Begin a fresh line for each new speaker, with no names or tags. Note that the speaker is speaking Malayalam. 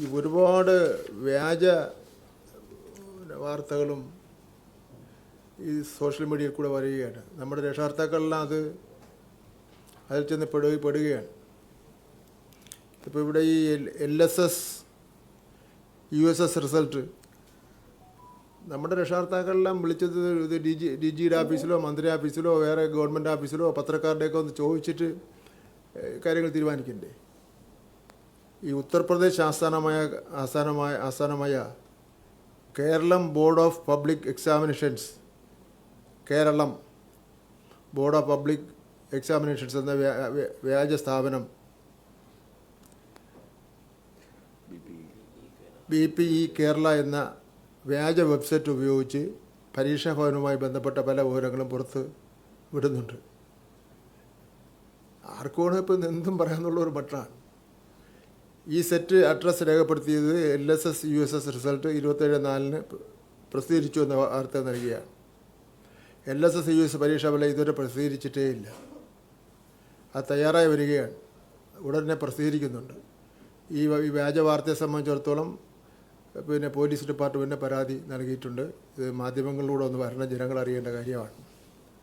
ഈ ഒരുപാട് വ്യാജ വാർത്തകളും ഈ സോഷ്യൽ മീഡിയയിൽ കൂടെ വരികയാണ്. നമ്മുടെ രക്ഷകർത്താക്കളെല്ലാം അതിൽ ചെന്ന് പെടുകയാണ്. ഇപ്പോൾ ഇവിടെ ഈ LSS USS റിസൾട്ട് നമ്മുടെ രക്ഷകർത്താക്കളെല്ലാം വിളിച്ചത് ഇത് DGയുടെ ഓഫീസിലോ മന്ത്രി ഓഫീസിലോ വേറെ ഗവൺമെൻറ് ഓഫീസിലോ പത്രക്കാരുടെയൊക്കെ ഒന്ന് ചോദിച്ചിട്ട് കാര്യങ്ങൾ തീരുമാനിക്കണ്ടേ. ഈ ഉത്തർപ്രദേശ് ആസ്ഥാനമായ Keralam board of public examinations എന്ന വ്യാജ സ്ഥാപനം BPE കേരള എന്ന വ്യാജ വെബ്സൈറ്റ് ഉപയോഗിച്ച് പരീക്ഷാ ഭവനുമായി ബന്ധപ്പെട്ട പല വിവരങ്ങളും പുറത്ത് വിടുന്നുണ്ട്. ആർക്കുമാണ് ഇപ്പം എന്തും പറയാമെന്നുള്ള ഒരു മട്ടാണ്. ഈ സെറ്റ് അഡ്രസ്സ് രേഖപ്പെടുത്തിയത് LSS USS റിസൾട്ട് 27/4 പ്രസിദ്ധീകരിച്ചു എന്ന വാർത്ത നൽകിയാണ്. LSS US പരീക്ഷാഫലം ഇതുവരെ പ്രസിദ്ധീകരിച്ചിട്ടേ ഇല്ല. അത് തയ്യാറായി വരികയാണ്, ഉടനെ പ്രസിദ്ധീകരിക്കുന്നുണ്ട്. ഈ വ്യാജ വാർത്തയെ സംബന്ധിച്ചിടത്തോളം പോലീസ് ഡിപ്പാർട്ട്മെൻറ്റിന് പരാതി നൽകിയിട്ടുണ്ട്. ഇത് മാധ്യമങ്ങളിലൂടെ ഒന്ന് വരണം, ജനങ്ങൾ അറിയേണ്ട കാര്യമാണ്.